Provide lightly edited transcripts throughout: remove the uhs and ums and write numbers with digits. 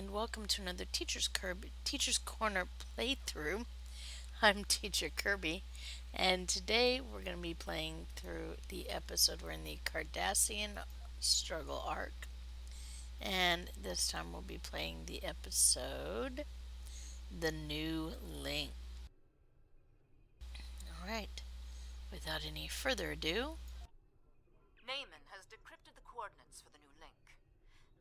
and welcome to another Teacher's Corner playthrough. I'm Teacher Kirby, and today we're going to be playing through the episode. We're in the Cardassian struggle arc, and this time we'll be playing the episode The New Link. Alright, without any further ado, Naaman has decrypted the coordinates for the new link.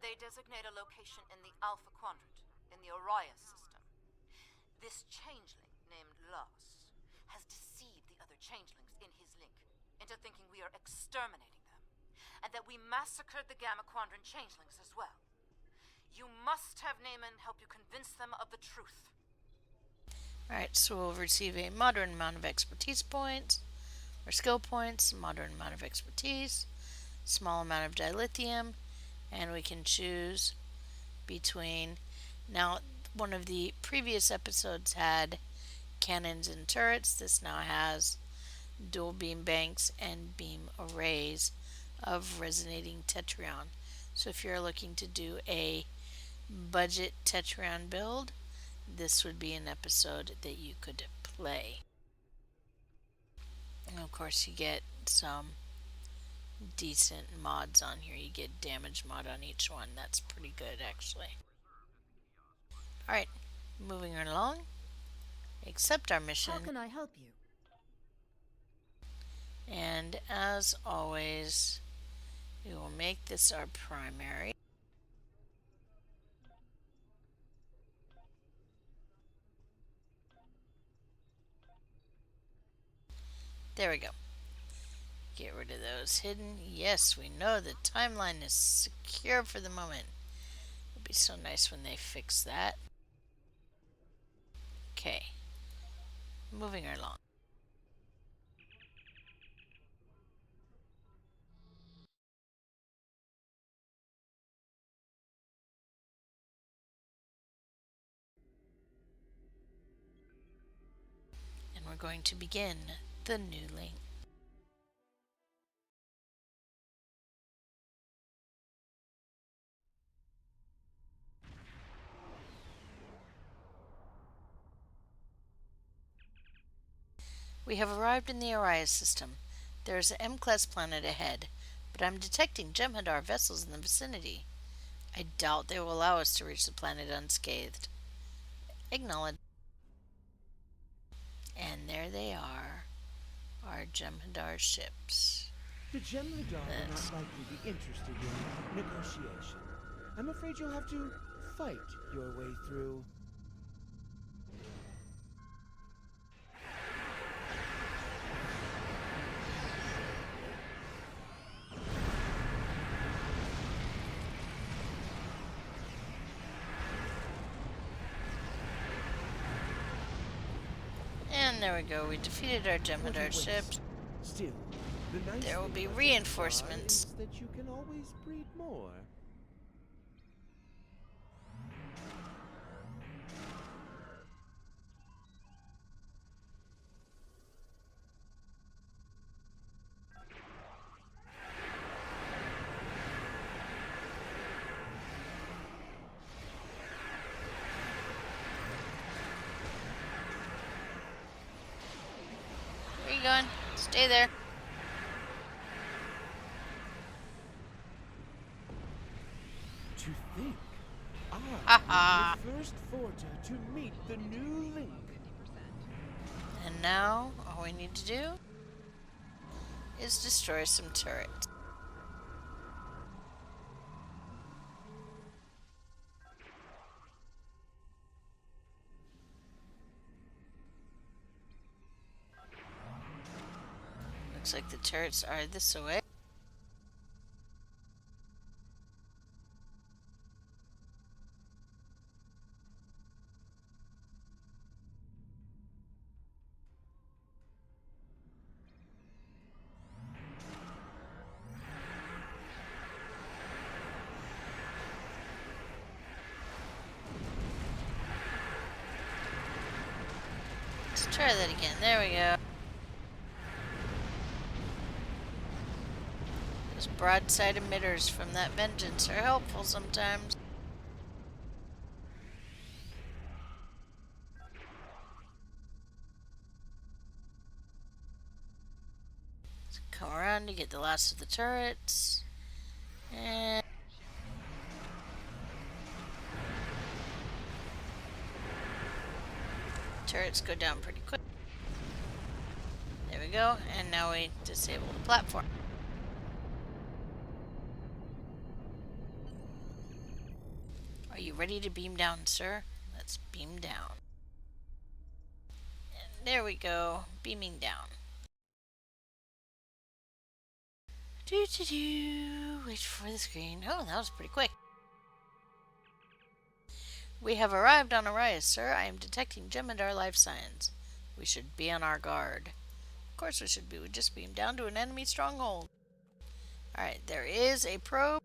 They designate a location in the Alpha Quadrant, in the Orion system. This changeling, named Los, has deceived the other changelings in his link into thinking we are exterminating them, and that we massacred the Gamma Quadrant changelings as well. You must have Naaman help you convince them of the truth. alright, so we'll receive a moderate amount of expertise points, or skill points, moderate amount of expertise, small amount of dilithium, and we can choose between. Now, one of the previous episodes had cannons and turrets. This now has dual beam banks and beam arrays of resonating tetryon. So if you're looking to do a budget tetryon build, this would be an episode that you could play. And of course you get some decent mods on here. You get damage mod on each one. That's pretty good actually. Alright, moving right along. Accept our mission. How can I help you? And as always, we will make this our primary. There we go. Get rid of those hidden. Yes, we know the timeline is secure for the moment. It'll be so nice when they fix that. Okay. Moving right along. And we're going to begin the new link. We have arrived in the Orion system. There is an M-class planet ahead, but I'm detecting Jem'Hadar vessels in the vicinity. I doubt they will allow us to reach the planet unscathed. Acknowledge. And there they are, our Jem'Hadar ships. The Jem'Hadar are not likely to be interested in negotiation. I'm afraid you'll have to fight your way through. And there we go, we defeated our Jem'Hadar ships. Still, the nice There will thing be about reinforcements. Jem'Hadar is that you can always breed more. Where you going? Stay there. To think, Ha-ha. the first Forta to meet the new link. And now, all we need to do is destroy some turrets. Looks like the turrets are this way. Let's try that again. There we go. Those broadside emitters from that vengeance are helpful sometimes. Come around to get the last of the turrets. And turrets go down pretty quick. There we go. And now we disable the platform. Are you ready to beam down, sir? Let's beam down. And there we go. Beaming down. Wait for the screen. Oh, that was pretty quick. We have arrived on Arias, sir. I am detecting Gemidar life signs. We should be on our guard. Of course we should be. We just beamed down to an enemy stronghold. Alright, there is a probe.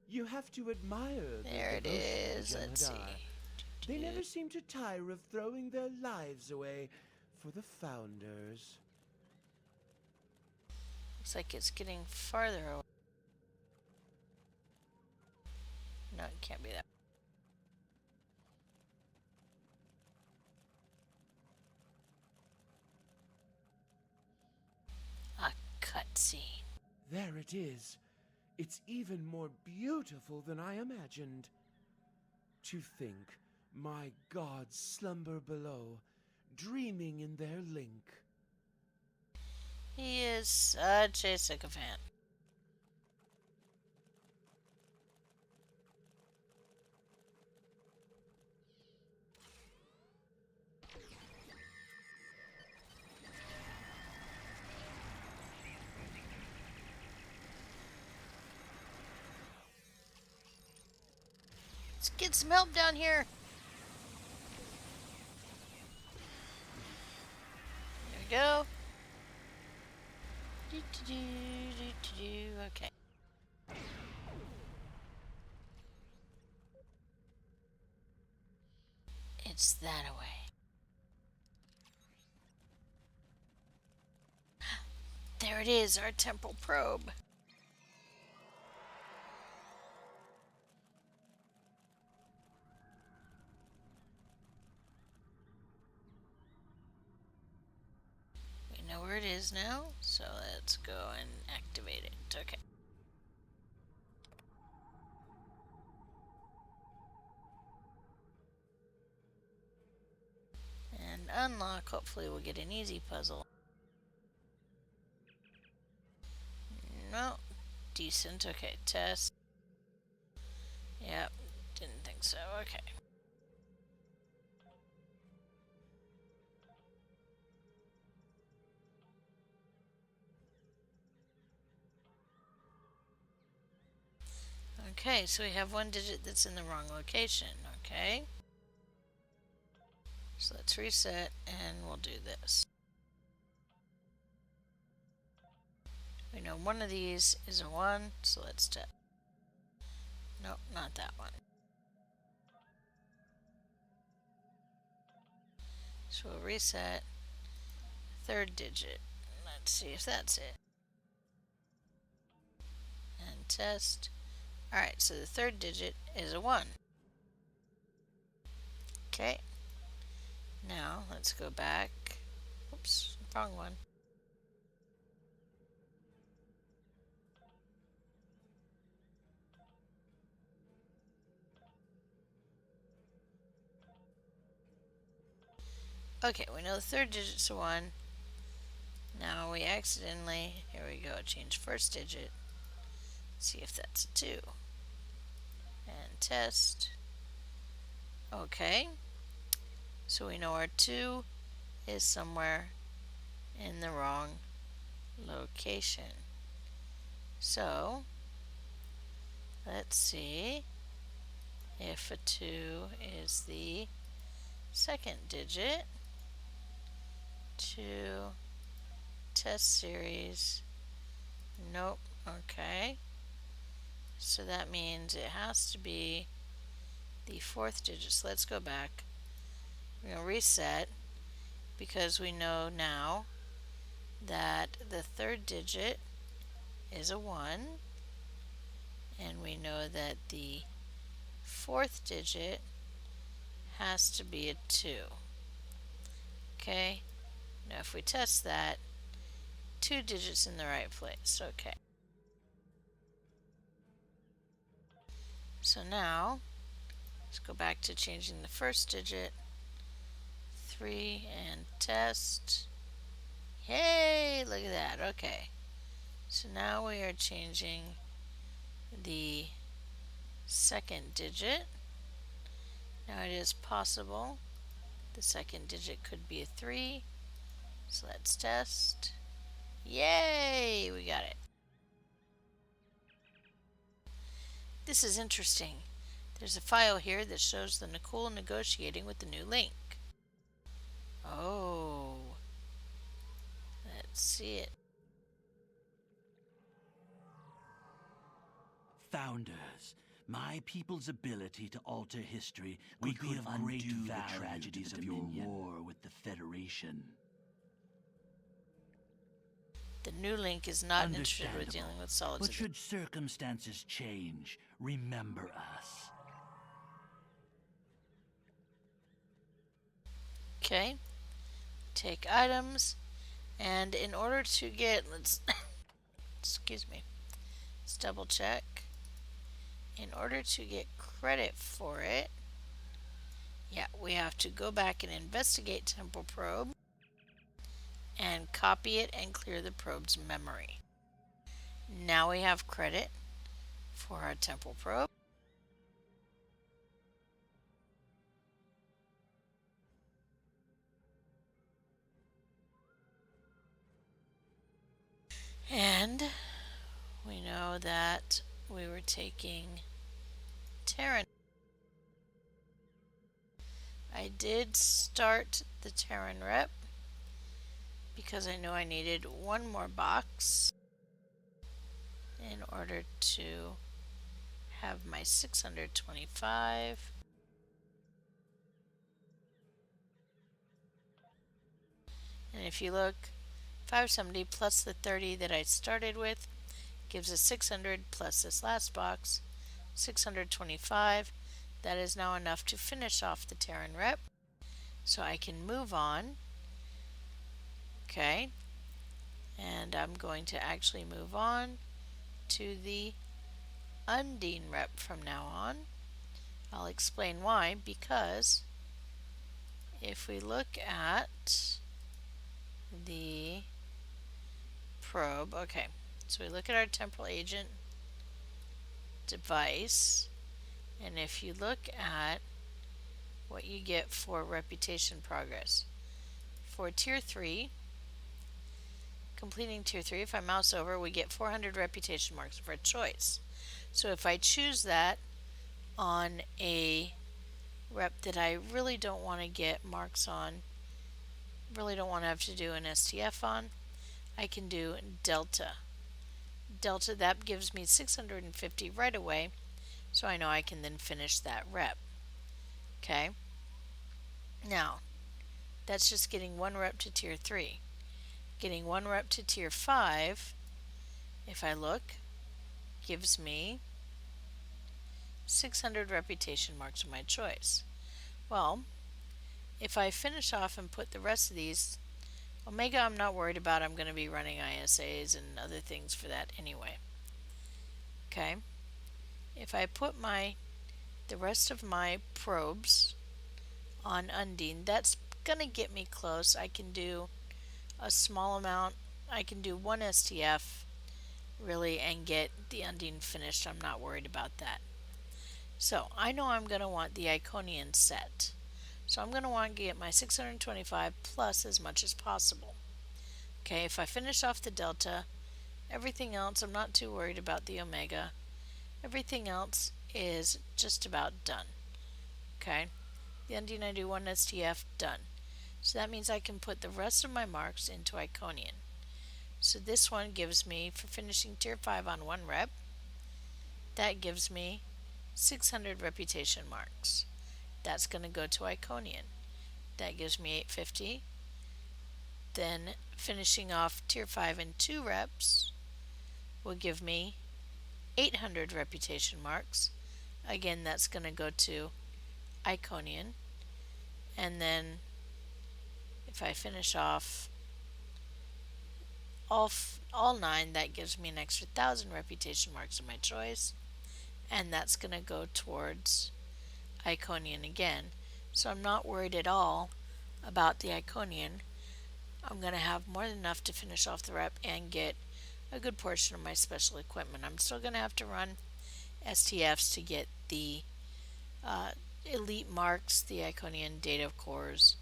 You have to admire There it the devotion is. of Let's see. Gemidar. They never seem to tire of throwing their lives away for the Founders. Looks like it's getting farther away. No, it can't be that. A cutscene. There it is. It's even more beautiful than I imagined. To think my gods slumber below, dreaming in their link. He is such a sycophant. Let's get some help down here. There we go. Okay. It's that away. There it is, our temporal probe. We know where it is now, so let's go and activate it. Okay. And unlock. Hopefully we'll get an easy puzzle. No. Decent. Okay, test. Yep. Didn't think so. Okay. Okay, so we have one digit that's in the wrong location. Okay. So let's reset and we'll do this. We know one of these is a 1, so let's test. Nope, not that one. So we'll reset. Third digit. Let's see if that's it. And test. Alright, so the third digit is a 1. Okay. Now, let's go back. Oops, wrong one. Okay, we know the third digit's a 1. Now we accidentally, here we go, change first digit. See if that's a 2. And test. Okay. So we know our 2 is somewhere in the wrong location. So, let's see if a 2 is the second digit. 2, test series. Nope. Okay. So that means it has to be the fourth digit. So let's go back. We're going to reset because we know now that the third digit is a 1 and we know that the fourth digit has to be a 2. Okay, now if we test that, 2 digits in the right place. Okay. So now, let's go back to changing the first digit. 3 and test. Hey, look at that. Okay. So now we are changing the second digit. Now it is possible the second digit could be a 3. So let's test. Yay! We got it. This is interesting. There's a file here that shows the Nicole negotiating with the new link. Oh. Let's see it. Founders, my people's ability to alter history could be of great value the tragedies of your war with the Federation. The new link is not interested with dealing with solids. But should circumstances change, remember us. Okay. Take items. And in order to get, let's, excuse me, let's double check. In order to get credit for it, yeah, we have to go back and investigate Temporal Probe and copy it and clear the probe's memory. Now we have credit for our Temporal Probe. And we know that we were taking Terran. I did start the Terran rep because I know I needed one more box in order to have my 625. And if you look, 570 plus the 30 that I started with gives us 600 plus this last box, 625. That is now enough to finish off the Terran rep. So I can move on. Okay. And I'm going to actually move on to the Undine rep from now on. I'll explain why, because if we look at the probe, okay, so we look at our Temporal Agent device, and if you look at what you get for reputation progress, for Tier 3, completing Tier 3, if I mouse over, we get 400 reputation marks of our choice. So if I choose that on a rep that I really don't want to get marks on, really don't want to have to do an STF on, I can do Delta. Delta, that gives me 650 right away, so I know I can then finish that rep. Okay? Now, that's just getting one rep to Tier 3. Getting one rep to Tier 5, if I look, gives me 600 reputation marks of my choice. Well, if I finish off and put the rest of these, Omega I'm not worried about. I'm going to be running ISAs and other things for that anyway. Okay. If I put the rest of my probes on Undine, that's going to get me close. I can do a small amount. I can do one STF really and get the Undine finished. I'm not worried about that. So I know I'm going to want the Iconian set. So I'm going to want to get my 625 plus as much as possible. Okay, if I finish off the Delta, everything else, I'm not too worried about the Omega. Everything else is just about done. Okay, the Undine I do one STF, done. So that means I can put the rest of my marks into Iconian. So this one gives me, for finishing Tier 5 on one rep, that gives me 600 reputation marks. That's going to go to Iconian. That gives me 850. Then finishing off Tier 5 in 2 reps will give me 800 reputation marks. Again, that's going to go to Iconian. And then if I finish off all 9, that gives me an extra 1,000 reputation marks of my choice, and that's going to go towards Iconian again. So I'm not worried at all about the Iconian. I'm going to have more than enough to finish off the rep and get a good portion of my special equipment. I'm still going to have to run STFs to get the elite marks, the Iconian data cores,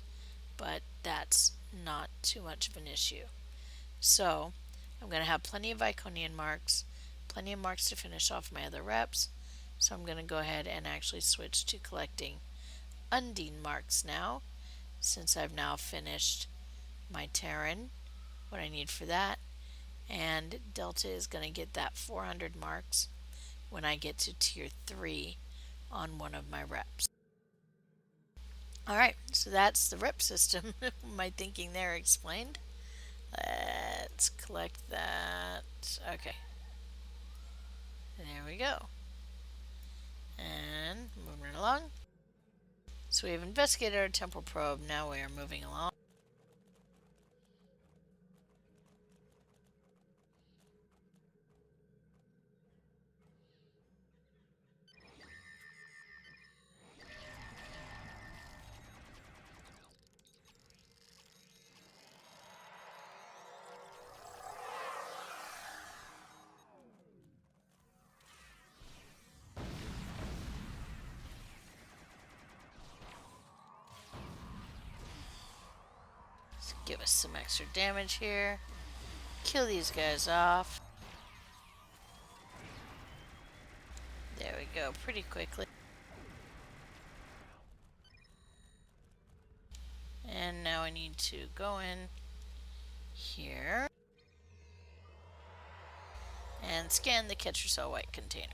but that's not too much of an issue. So I'm going to have plenty of Iconian marks, plenty of marks to finish off my other reps. So I'm going to go ahead and actually switch to collecting Undine marks now, since I've now finished my Terran, what I need for that. And Delta is going to get that 400 marks when I get to tier 3 on one of my reps. Alright, so that's the rep system. My thinking there explained. Let's collect that. Okay. There we go. And moving along. So we have investigated our temporal probe. Now we are moving along. Let's give us some extra damage here. Kill these guys off. There we go, pretty quickly. And now I need to go in here and scan the Catcher Cell White container.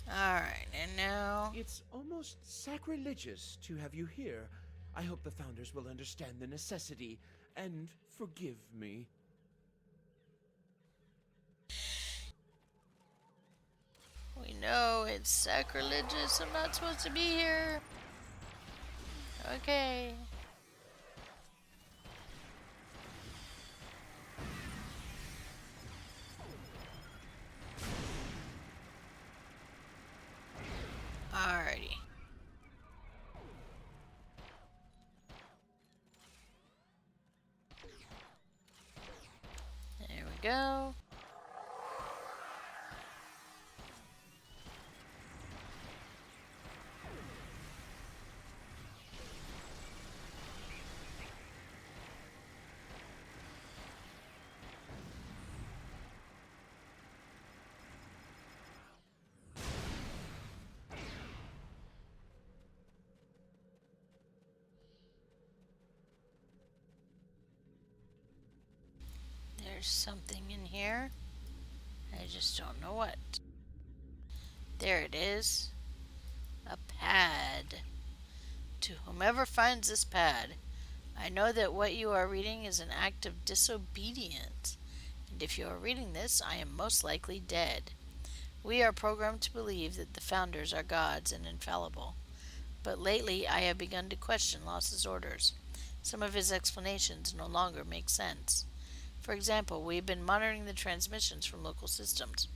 Alright, and now... It's almost sacrilegious to have you here. I hope the Founders will understand the necessity and forgive me. We know it's sacrilegious. I'm not supposed to be here. Okay. Alrighty. There we go. There's something in here. I just don't know what. There it is. A pad. To whomever finds this pad, I know that what you are reading is an act of disobedience. And if you are reading this, I am most likely dead. We are programmed to believe that the Founders are gods and infallible. But lately I have begun to question Loss's orders. Some of his explanations no longer make sense. For example, we have been monitoring the transmissions from local systems,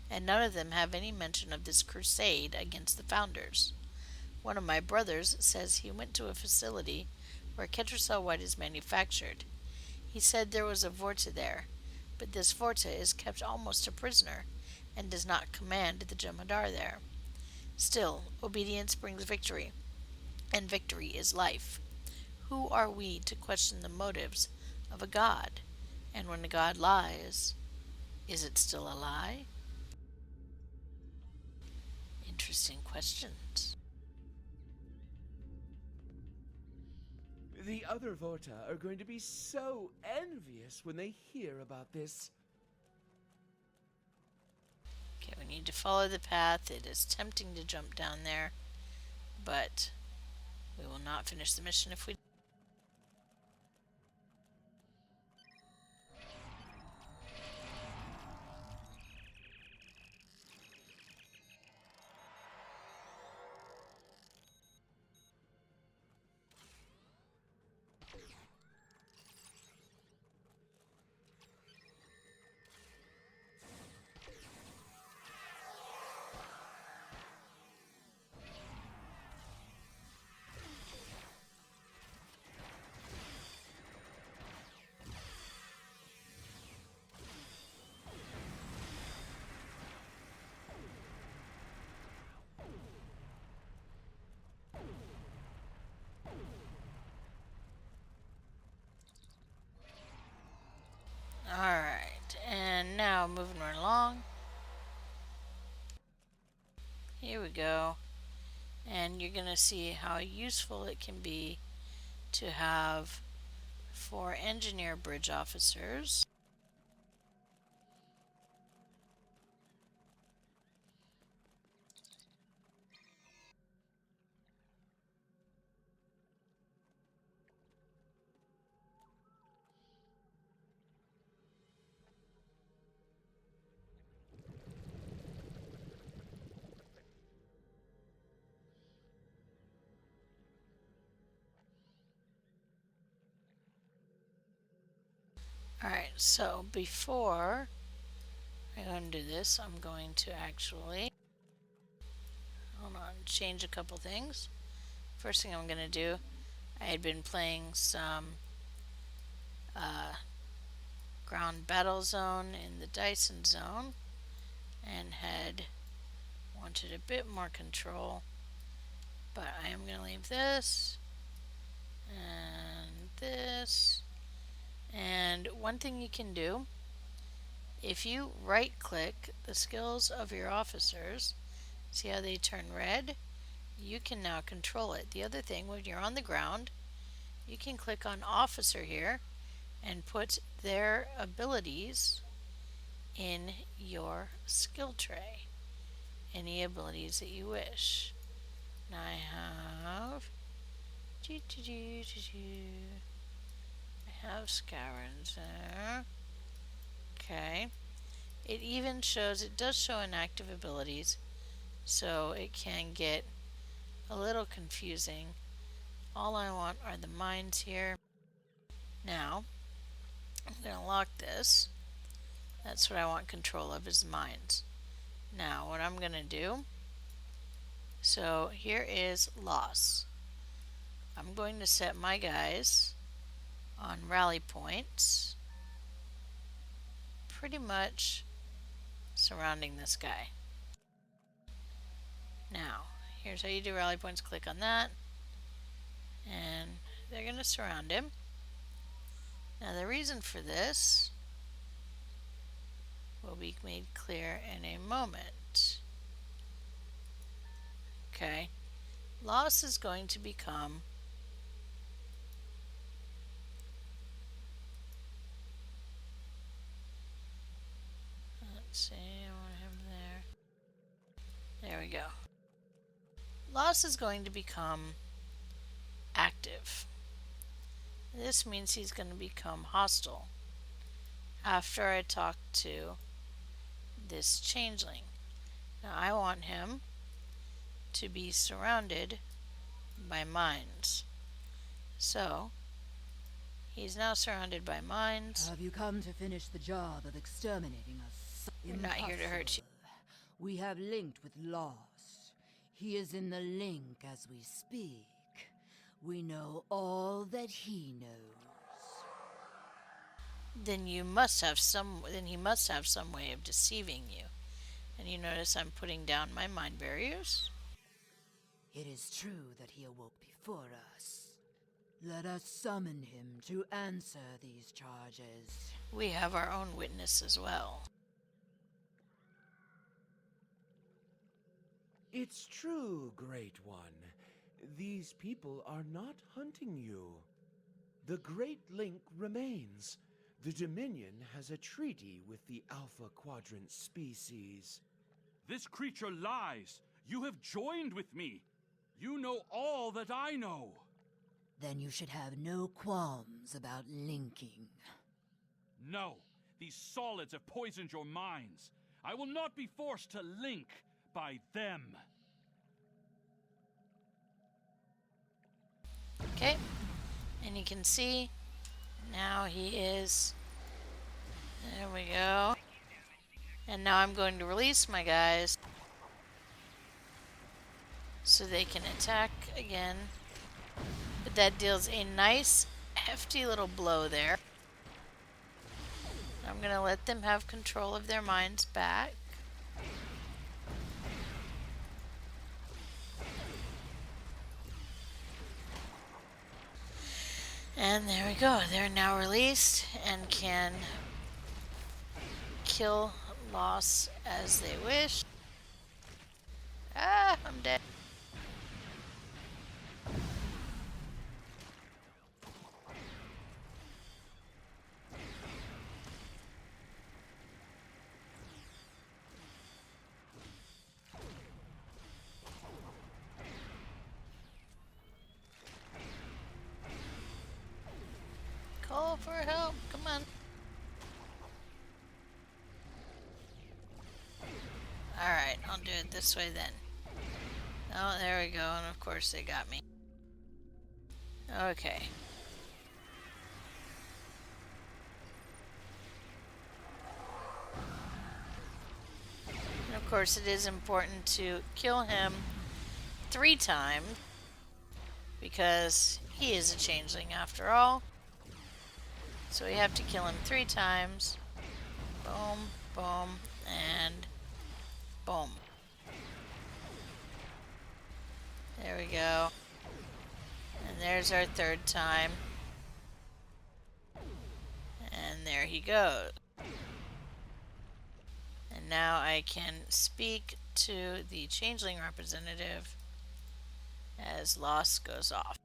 and none of them have any mention of this crusade against the Founders. One of my brothers says he went to a facility where Ketracel White is manufactured. He said there was a Vorta there, but this Vorta is kept almost a prisoner and does not command the Jem'Hadar there. Still, obedience brings victory, and victory is life. Who are we to question the motives of a god? And when a god lies, is it still a lie? Interesting questions. The other Vorta are going to be so envious when they hear about this. Okay, we need to follow the path. It is tempting to jump down there, but we will not finish the mission if we... Here we go. And you're going to see how useful it can be to have 4 engineer bridge officers. Alright, so before I go and do this, I'm going to actually, hold on, change a couple things. First thing I'm going to do, I had been playing some ground battle zone in the Dyson zone and had wanted a bit more control, but I am going to leave this and this. And one thing you can do, if you right click the skills of your officers, see how they turn red? You can now control it. The other thing, when you're on the ground, you can click on officer here and put their abilities in your skill tray. Any abilities that you wish. Now I have Scarons there. Okay. It even shows, it does show inactive abilities, so it can get a little confusing. All I want are the mines here. Now, I'm going to lock this. That's what I want control of, is the mines. Now, what I'm going to do, so here is loss. I'm going to set my guys on rally points, pretty much surrounding this guy. Now, here's how you do rally points. Click on that, and they're going to surround him. Now, the reason for this will be made clear in a moment. Okay, loss is going to become let's see, I want him there. There we go. Loss is going to become active. This means he's going to become hostile after I talk to this changeling. Now I want him to be surrounded by mines. So, he's now surrounded by mines. Have you come to finish the job of exterminating us? We're not here to hurt you. We have linked with Lost. He is in the link as we speak. We know all that he knows. Then you must have some. Then he must have some way of deceiving you. And you notice I'm putting down my mind barriers. It is true that he awoke before us. Let us summon him to answer these charges. We have our own witness as well. It's true, Great One. These people are not hunting you. The Great Link remains. The Dominion has a treaty with the Alpha Quadrant species. This creature lies. You have joined with me. You know all that I know. Then you should have no qualms about linking. No, these solids have poisoned your minds. I will not be forced to link by them. Okay, and you can see now he is, there we go. And now I'm going to release my guys so they can attack again. But that deals a nice hefty little blow there. I'm going to let them have control of their minds back. And there we go. They're now released and can kill Loss as they wish. Ah, I'm dead. Call for help. Come on. Alright, I'll do it this way then. Oh, there we go. And of course they got me. Okay. And of course it is important to kill him 3 times. Because he is a changeling after all. So we have to kill him 3 times. Boom, boom, and boom. There we go. And there's our 3rd time. And there he goes. And now I can speak to the changeling representative as Lost goes off.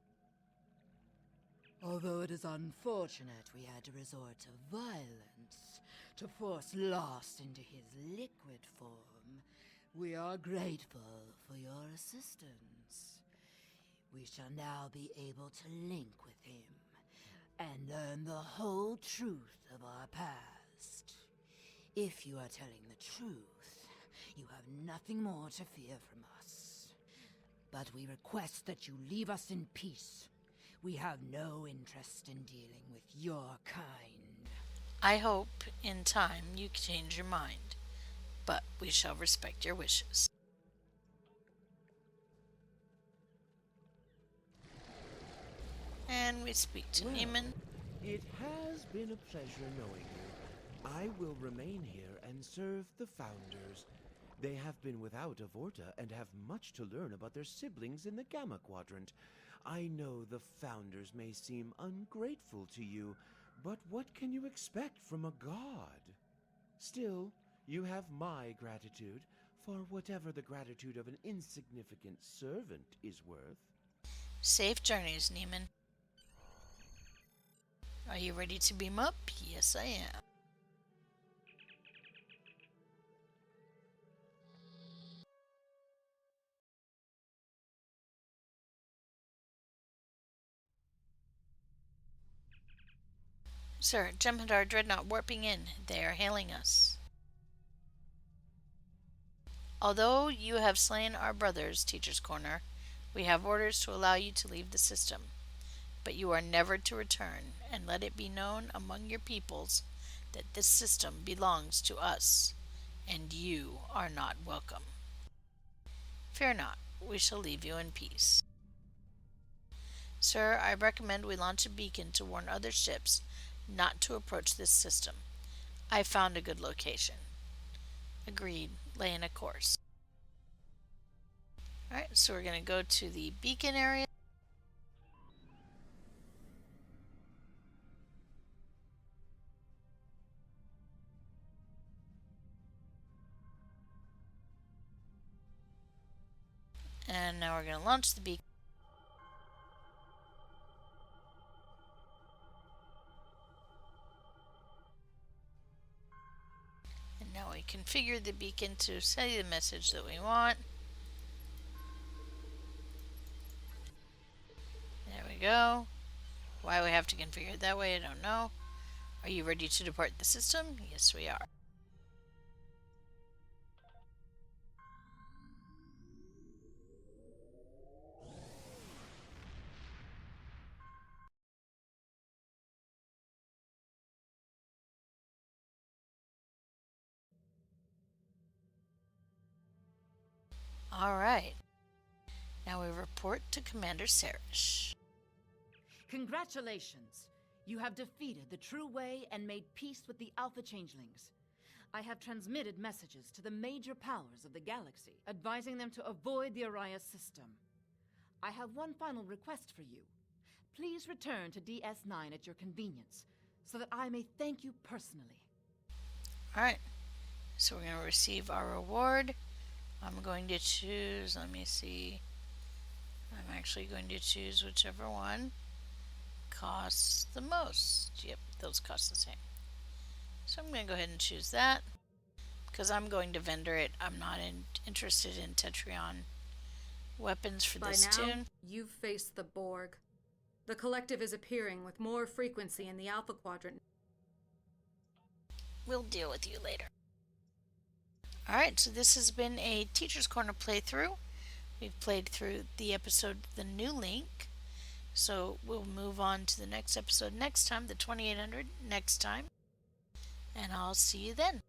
Although it is unfortunate we had to resort to violence to force Lost into his liquid form, we are grateful for your assistance. We shall now be able to link with him and learn the whole truth of our past. If you are telling the truth, you have nothing more to fear from us. But we request that you leave us in peace. We have no interest in dealing with your kind. I hope in time you change your mind, but we shall respect your wishes. And we speak to Well, Neiman. It has been a pleasure knowing you. I will remain here and serve the Founders. They have been without a Vorta and have much to learn about their siblings in the Gamma Quadrant. I know the Founders may seem ungrateful to you, but what can you expect from a god? Still, you have my gratitude for whatever the gratitude of an insignificant servant is worth. Safe journeys, Neiman. Are you ready to beam up? Yes, I am. Sir, Jem'Hadar Dreadnought warping in. They are hailing us. Although you have slain our brothers, Teacher's Corner, we have orders to allow you to leave the system. But you are never to return, and let it be known among your peoples that this system belongs to us, and you are not welcome. Fear not, we shall leave you in peace. Sir, I recommend we launch a beacon to warn other ships not to approach this system. I found a good location. Agreed. Lay in a course. Alright, so we're going to go to the beacon area. And now we're going to launch the beacon. And now we configure the beacon to say the message that we want. There we go. Why we have to configure it that way, I don't know. Are you ready to depart the system? Yes, we are. Alright. Now we report to Commander Sarish. Congratulations! You have defeated the True Way and made peace with the Alpha Changelings. I have transmitted messages to the major powers of the galaxy, advising them to avoid the Orias system. I have one final request for you. Please return to DS9 at your convenience, so that I may thank you personally. Alright. So we're going to receive our reward I'm going to choose, let me see. I'm actually going to choose whichever one costs the most. Yep, those cost the same. So I'm going to go ahead and choose that because I'm going to vendor it. I'm not interested in Tetrion weapons for By this now, tune. you've faced the Borg. The Collective is appearing with more frequency in the Alpha Quadrant. We'll deal with you later. Alright, so this has been a Teacher's Corner playthrough. We've played through the episode The New Link. So we'll move on to the next episode next time, the 2800 next time. And I'll see you then.